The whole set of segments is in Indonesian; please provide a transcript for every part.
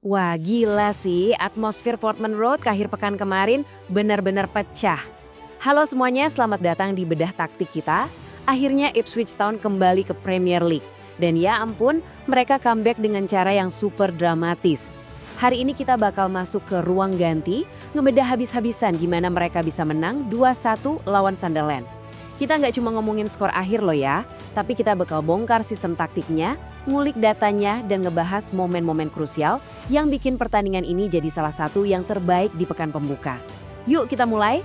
Wah gila sih, atmosfer Portman Road ke akhir pekan kemarin benar-benar pecah. Halo semuanya, selamat datang di Bedah Taktik kita. Akhirnya Ipswich Town kembali ke Premier League. Dan ya ampun, mereka comeback dengan cara yang super dramatis. Hari ini kita bakal masuk ke ruang ganti, ngebedah habis-habisan gimana mereka bisa menang 2-1 lawan Sunderland. Kita nggak cuma ngomongin skor akhir loh ya, tapi kita bakal bongkar sistem taktiknya, ngulik datanya, dan ngebahas momen-momen krusial yang bikin pertandingan ini jadi salah satu yang terbaik di pekan pembuka. Yuk kita mulai!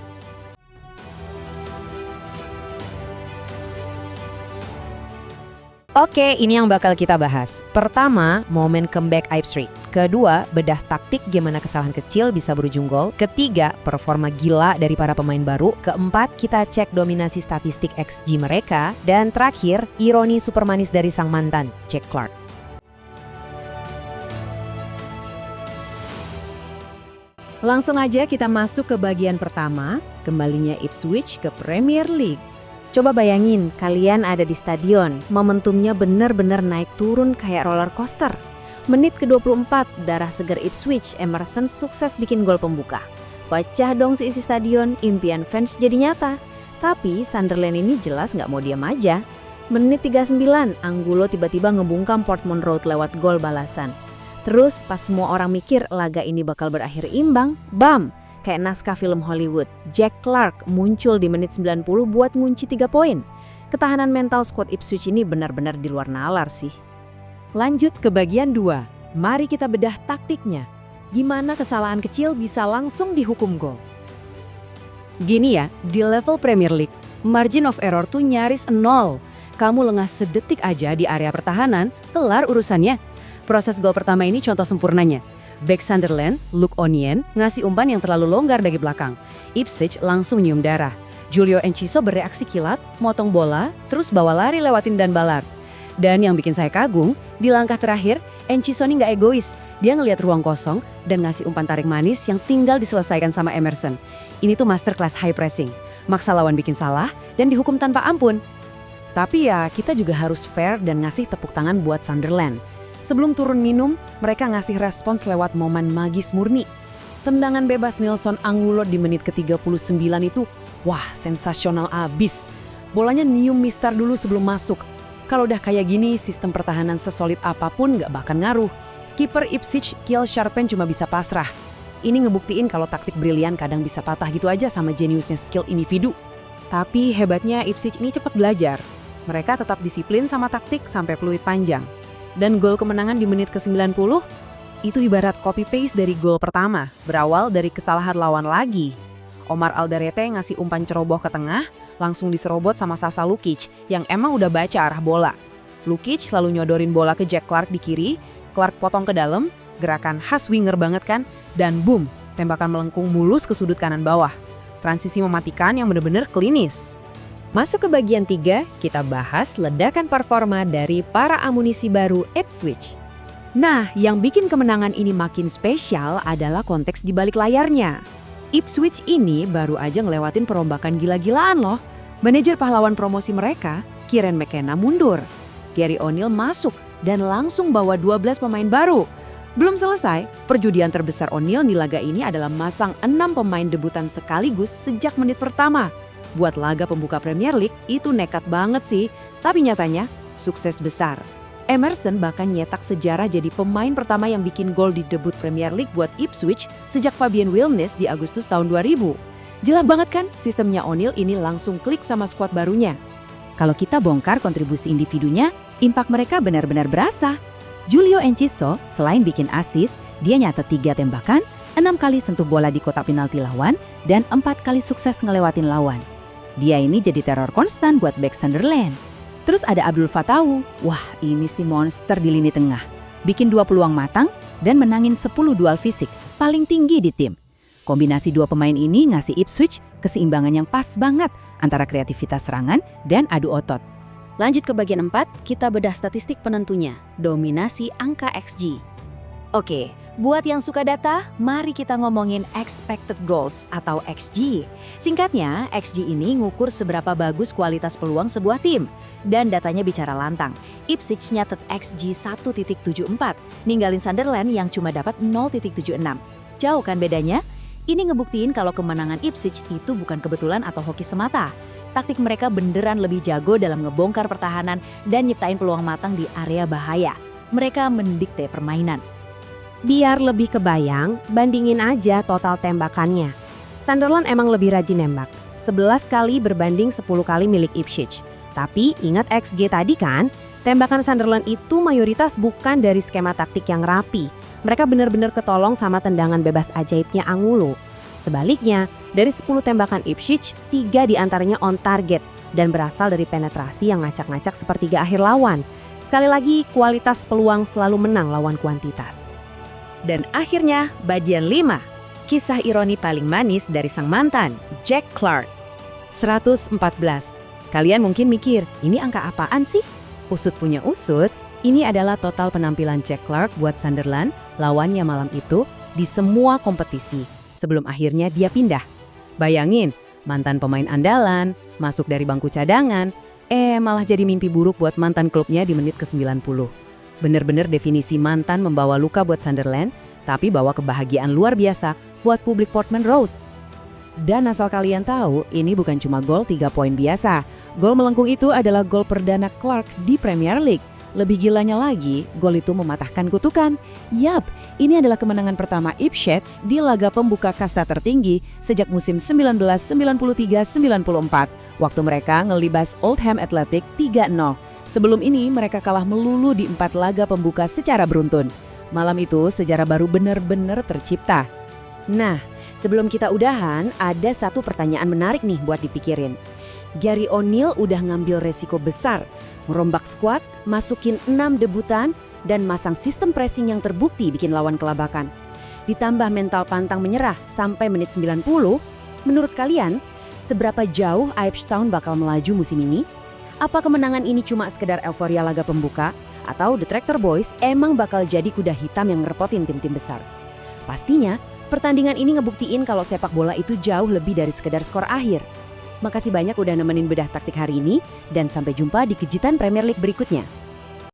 Oke, ini yang bakal kita bahas. Pertama, momen comeback Ipswich. Kedua, bedah taktik gimana kesalahan kecil bisa berujung gol. Ketiga, performa gila dari para pemain baru. Keempat, kita cek dominasi statistik XG mereka. Dan terakhir, ironi super manis dari sang mantan, Jack Clarke. Langsung aja kita masuk ke bagian pertama, kembalinya Ipswich ke Premier League. Coba bayangin, kalian ada di stadion, momentumnya bener-bener naik turun kayak roller coaster. Menit ke-24, darah segar Ipswich, Emerson sukses bikin gol pembuka. Pecah dong seisi stadion, impian fans jadi nyata. Tapi Sunderland ini jelas nggak mau diam aja. Menit 39, Angulo tiba-tiba ngebungkam Portman Road lewat gol balasan. Terus pas semua orang mikir laga ini bakal berakhir imbang, bam! Kayak naskah film Hollywood, Jack Clarke muncul di menit 90 buat ngunci 3 poin. Ketahanan mental skuad Ipswich ini benar-benar di luar nalar sih. Lanjut ke bagian 2. Mari kita bedah taktiknya. Gimana kesalahan kecil bisa langsung dihukum gol? Gini ya, di level Premier League, margin of error tuh nyaris 0. Kamu lengah sedetik aja di area pertahanan, kelar urusannya. Proses gol pertama ini contoh sempurnanya. Back Sunderland, Luke O'Nien, ngasih umpan yang terlalu longgar dari belakang. Ipswich langsung nyium darah. Julio Enciso bereaksi kilat, motong bola, terus bawa lari lewatin Dan Ballard. Dan yang bikin saya kagum, di langkah terakhir, Enciso ini nggak egois. Dia ngelihat ruang kosong dan ngasih umpan tarik manis yang tinggal diselesaikan sama Emerson. Ini tuh masterclass high pressing. Maksa lawan bikin salah dan dihukum tanpa ampun. Tapi ya, kita juga harus fair dan ngasih tepuk tangan buat Sunderland. Sebelum turun minum, mereka ngasih respons lewat momen magis murni. Tendangan bebas Nelson Angulo di menit ke-39 itu, wah sensasional abis. Bolanya nyium mistar dulu sebelum masuk. Kalau udah kayak gini, sistem pertahanan sesolid apapun nggak bakal ngaruh. Kiper Ipswich, Kjell Sharpen cuma bisa pasrah. Ini ngebuktiin kalau taktik brilian kadang bisa patah gitu aja sama jeniusnya skill individu. Tapi hebatnya Ipswich ini cepat belajar. Mereka tetap disiplin sama taktik sampai peluit panjang. Dan gol kemenangan di menit ke-90 itu ibarat copy-paste dari gol pertama, berawal dari kesalahan lawan lagi. Omar Alderete ngasih umpan ceroboh ke tengah, langsung diserobot sama Sasa Lukic yang emang udah baca arah bola. Lukic lalu nyodorin bola ke Jack Clarke di kiri, Clarke potong ke dalam, gerakan khas winger banget kan, dan boom, tembakan melengkung mulus ke sudut kanan bawah. Transisi mematikan yang bener-bener klinis. Masuk ke bagian 3, kita bahas ledakan performa dari para amunisi baru Ipswich. Nah, yang bikin kemenangan ini makin spesial adalah konteks di balik layarnya. Ipswich ini baru aja ngelewatin perombakan gila-gilaan loh. Manajer pahlawan promosi mereka, Kieran McKenna mundur. Gary O'Neill masuk dan langsung bawa 12 pemain baru. Belum selesai, perjudian terbesar O'Neill di laga ini adalah masang 6 pemain debutan sekaligus sejak menit pertama. Buat laga pembuka Premier League itu nekat banget sih, tapi nyatanya sukses besar. Emerson bahkan nyetak sejarah jadi pemain pertama yang bikin gol di debut Premier League buat Ipswich sejak Fabian Wilnes di Agustus tahun 2000. Jelas banget kan sistemnya O'Neill ini langsung klik sama skuad barunya. Kalau kita bongkar kontribusi individunya, impak mereka benar-benar berasa. Julio Enciso selain bikin assist, dia nyatet 3 tembakan, 6 kali sentuh bola di kotak penalti lawan, dan 4 kali sukses ngelewatin lawan. Dia ini jadi teror konstan buat back Sunderland. Terus ada Abdul Fatawu. Wah, ini si monster di lini tengah. Bikin 2 peluang matang dan menangin 10 duel fisik, paling tinggi di tim. Kombinasi 2 pemain ini ngasih Ipswich keseimbangan yang pas banget antara kreativitas serangan dan adu otot. Lanjut ke bagian 4, kita bedah statistik penentunya, dominasi angka XG. Oke, Buat yang suka data, mari kita ngomongin expected goals atau XG. Singkatnya, XG ini ngukur seberapa bagus kualitas peluang sebuah tim. Dan datanya bicara lantang. Ipswich nyatet XG 1.74, ninggalin Sunderland yang cuma dapat 0.76. Jauh kan bedanya? Ini ngebuktiin kalau kemenangan Ipswich itu bukan kebetulan atau hoki semata. Taktik mereka beneran lebih jago dalam ngebongkar pertahanan dan nyiptain peluang matang di area bahaya. Mereka mendikte permainan. Biar lebih kebayang, bandingin aja total tembakannya. Sunderland emang lebih rajin nembak, 11 kali berbanding 10 kali milik Ipswich. Tapi ingat XG tadi kan, tembakan Sunderland itu mayoritas bukan dari skema taktik yang rapi. Mereka benar-benar ketolong sama tendangan bebas ajaibnya Angulo. Sebaliknya, dari 10 tembakan Ipswich, 3 diantaranya on target dan berasal dari penetrasi yang ngacak-ngacak sepertiga akhir lawan. Sekali lagi, kualitas peluang selalu menang lawan kuantitas. Dan akhirnya, bagian 5. Kisah ironi paling manis dari sang mantan, Jack Clarke. 114. Kalian mungkin mikir, ini angka apaan sih? Usut punya usut, ini adalah total penampilan Jack Clarke buat Sunderland, lawannya malam itu, di semua kompetisi. Sebelum akhirnya dia pindah. Bayangin, mantan pemain andalan, masuk dari bangku cadangan, malah jadi mimpi buruk buat mantan klubnya di menit ke-90. Bener-bener definisi mantan membawa luka buat Sunderland, tapi bawa kebahagiaan luar biasa buat publik Portman Road. Dan asal kalian tahu, ini bukan cuma gol 3 poin biasa. Gol melengkung itu adalah gol perdana Clarke di Premier League. Lebih gilanya lagi, gol itu mematahkan kutukan. Yap, ini adalah kemenangan pertama Ipswich di laga pembuka kasta tertinggi sejak musim 1993-94, waktu mereka ngelibas Oldham Athletic 3-0. Sebelum ini mereka kalah melulu di 4 laga pembuka secara beruntun. Malam itu sejarah baru benar-benar tercipta. Nah, sebelum kita udahan, ada satu pertanyaan menarik nih buat dipikirin. Gary O'Neill udah ngambil resiko besar, merombak skuad, masukin 6 debutan, dan masang sistem pressing yang terbukti bikin lawan kelabakan. Ditambah mental pantang menyerah sampai menit 90, menurut kalian, seberapa jauh Ipswich Town bakal melaju musim ini? Apa kemenangan ini cuma sekedar euforia laga pembuka? Atau The Tractor Boys emang bakal jadi kuda hitam yang ngerepotin tim-tim besar? Pastinya, pertandingan ini ngebuktiin kalau sepak bola itu jauh lebih dari sekedar skor akhir. Makasih banyak udah nemenin bedah taktik hari ini, dan sampai jumpa di kejutan Premier League berikutnya.